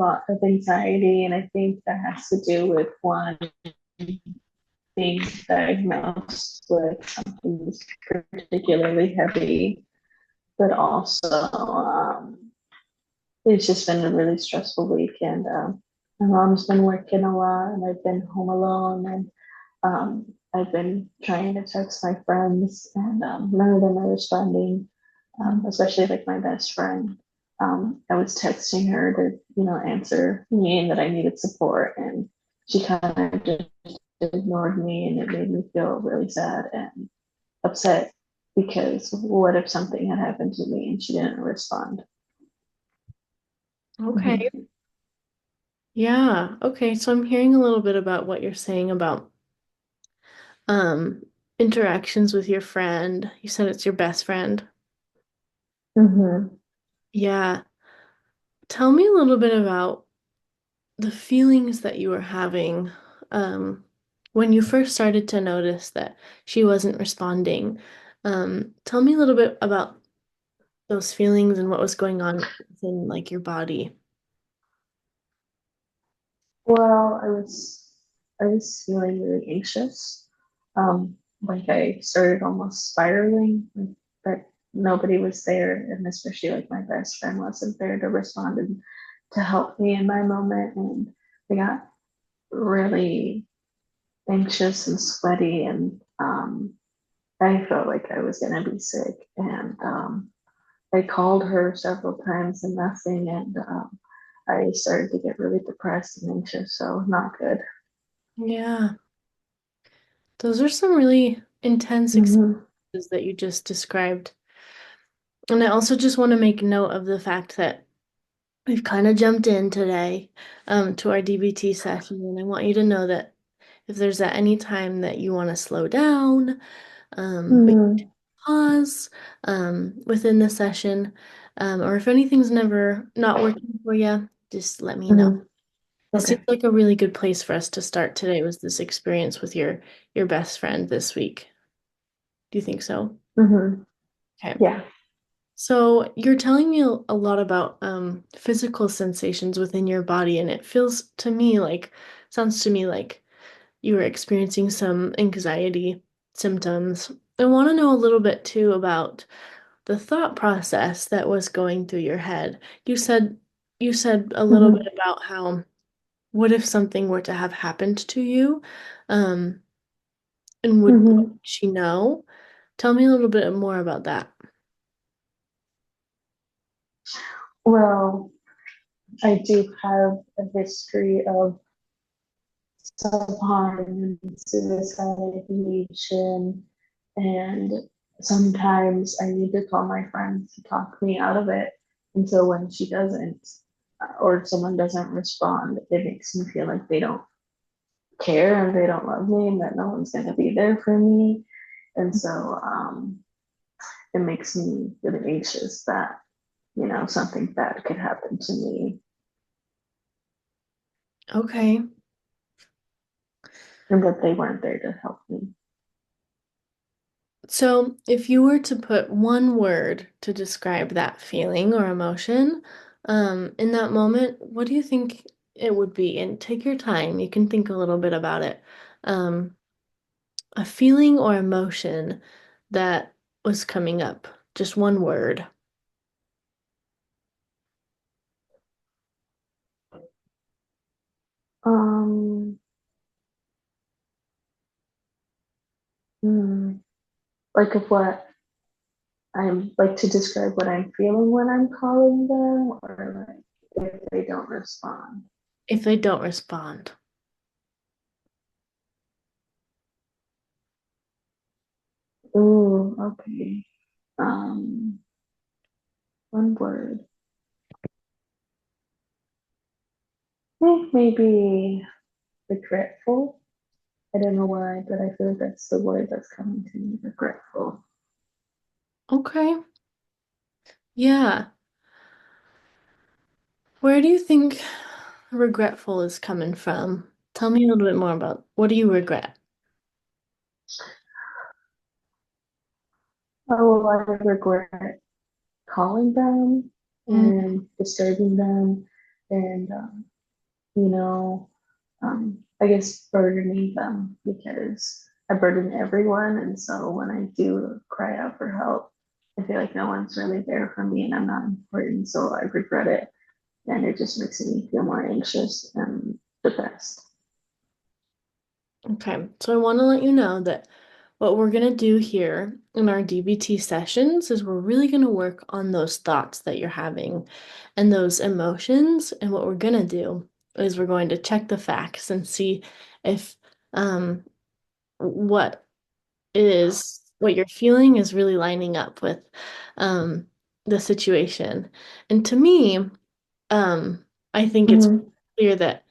lot of anxiety, and I think that has to do with one being diagnosed with something particularly heavy, but also it's just been a really stressful week, and my mom's been working a lot, and I've been home alone, and I've been trying to text my friends, and none of them are responding, especially like my best friend. I was texting her to, answer me and that I needed support, and she kind of just ignored me, and it made me feel really sad and upset because what if something had happened to me and she didn't respond? Okay. Mhm. Yeah. Okay. So I'm hearing a little bit about what you're saying about um interactions with your friend. You said it's your best friend. Mhm. Yeah. Tell me a little bit about the feelings that you were having when you first started to notice that she wasn't responding. Tell me a little bit about those feelings and what was going on in like your body. Well, I was feeling really anxious. Like I started almost spiraling, like, but nobody was there, and especially like my best friend wasn't there to respond and to help me in my moment. And I got really anxious and sweaty, and I felt like I was gonna be sick. And I called her several times and nothing, and I started to get really depressed and anxious, so not good. Yeah, those are some really intense Mhm. experiences that you just described. And I also just want to make note of the fact that we've kind of jumped in today to our DBT session, and I want you to know that if there's at any time that you want to slow down, we can Mhm. pause within the session, or if anything's never not working for you, just let me know. Mhm. It seems Okay. like a really good place for us to start today was this experience with your best friend this week. Do you think so? Mhm. Okay. Yeah. So you're telling me a lot about physical sensations within your body, and it feels to me like, sounds to me like you were experiencing some anxiety symptoms. I want to know a little bit too about the thought process that was going through your head. You said a little bit Mhm. about how what if something were to have happened to you? Um, and would Mhm. she know? Tell me a little bit more about that. Well, I do have a history of self-harm and suicide ideation, and sometimes I need to call my friends to talk me out of it. And so when she doesn't, or someone doesn't respond, it makes me feel like they don't care and they don't love me and that no one's going to be there for me. And so it makes me really anxious that, something bad could happen to me Okay. and that they weren't there to help me. So, if you were to put one word to describe that feeling or emotion, in that moment, what do you think it would be? And take your time. You can think a little bit about it. Um, a feeling or emotion that was coming up. Just one word. Um, hmm, like of what I'm like to describe what I'm feeling when I'm calling them, or like if they don't respond. If they don't respond. Ooh, okay. Um, one word. Maybe regretful. I don't know why, but I feel like that's the word that's coming to me. Regretful. Okay. Yeah. Where do you think regretful is coming from? Tell me a little bit more about what do you regret? Oh, I regret calling them Mm, and disturbing them and you know, I guess burdening them because I burden everyone. And so when I do cry out for help, I feel like no one's really there for me and I'm not important. So I regret it. And it just makes me feel more anxious and depressed. Okay, so I want to let you know that what we're going to do here in our DBT sessions is we're really going to work on those thoughts that you're having and those emotions. And what we're going to do is we're going to check the facts and see if what what you're feeling is really lining up with um, the situation. And to me, I think it's Mm-hmm. clear that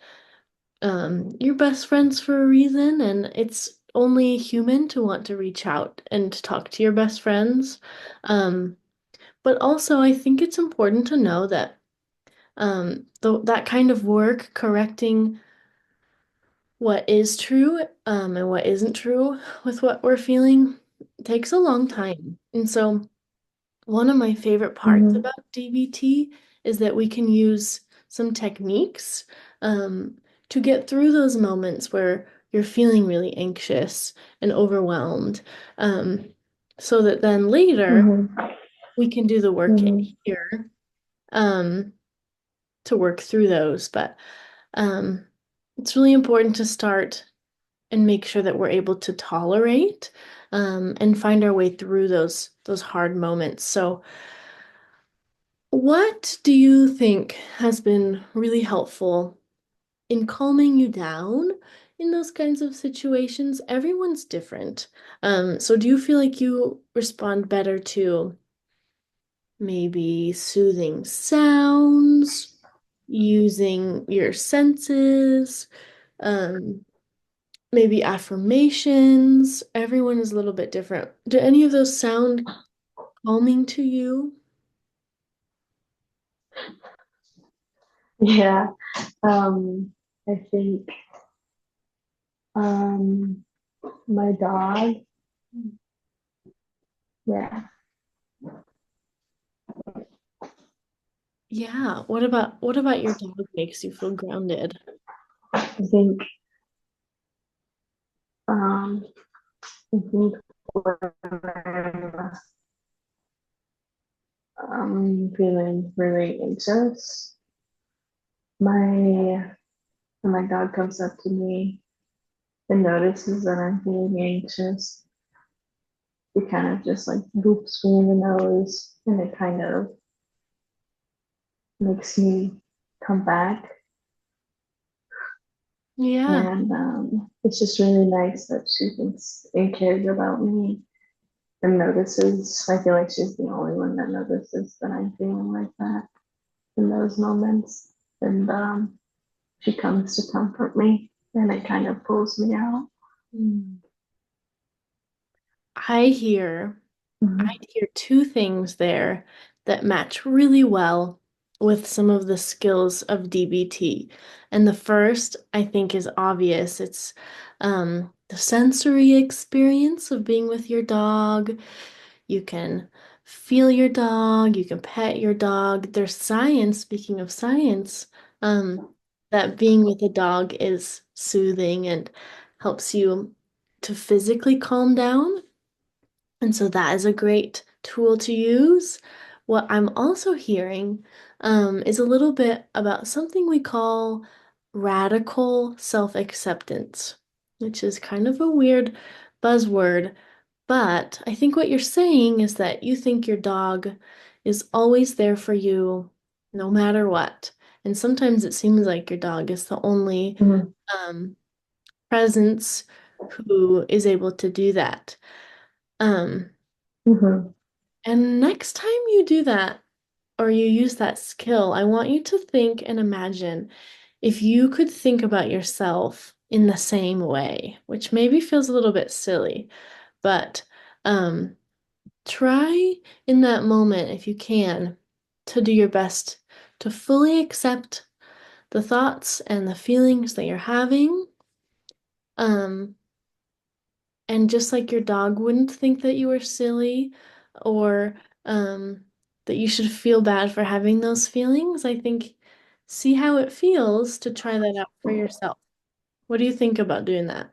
you're best friends for a reason, and it's only human to want to reach out and to talk to your best friends. Um, but also, I think it's important to know that that kind of work, correcting what is true and what isn't true with what we're feeling, takes a long time. And so, one of my favorite parts Mm-hmm. about DBT is that we can use some techniques um, to get through those moments where you're feeling really anxious and overwhelmed, um, so that then later Mm-hmm. we can do the work in Mm-hmm. here um, to work through those. But um, it's really important to start and make sure that we're able to tolerate and find our way through those hard moments. So, what do you think has been really helpful in calming you down in those kinds of situations? Everyone's different. So do you feel like you respond better to maybe soothing sounds, using your senses, um, maybe affirmations? Everyone is a little bit different. Do any of those sound calming to you? Yeah. I think um, my dog, yeah, Yeah. What about your dog makes you feel grounded? I think um, I think when I'm feeling really anxious, my when my dog comes up to me and notices that I'm feeling anxious, he kind of just like boops me in the nose, and it kind of makes me come back. Yeah. And it's just really nice that she thinks and cares about me and notices. I feel like she's the only one that notices that I'm feeling like that in those moments. And she comes to comfort me, and it kind of pulls me out. Mm. I hear I Mhm. hear two things there that match really well with some of the skills of DBT. And the first, I think, is obvious. It's the sensory experience of being with your dog. You can feel your dog, you can pet your dog. There's science, speaking of science, that being with a dog is soothing and helps you to physically calm down. And so that is a great tool to use. What I'm also hearing is a little bit about something we call radical self-acceptance, which is kind of a weird buzzword, but I think what you're saying is that you think your dog is always there for you no matter what. And sometimes it seems like your dog is the only Mhm. um, presence who is able to do that. Um, Mhm. and next time you do that or you use that skill, I want you to think and imagine if you could think about yourself in the same way, which maybe feels a little bit silly, but um, try in that moment, if you can, to do your best to fully accept the thoughts and the feelings that you're having. Um, And just like your dog wouldn't think that you were silly or that you should feel bad for having those feelings, I think see how it feels to try that out for yourself. What do you think about doing that?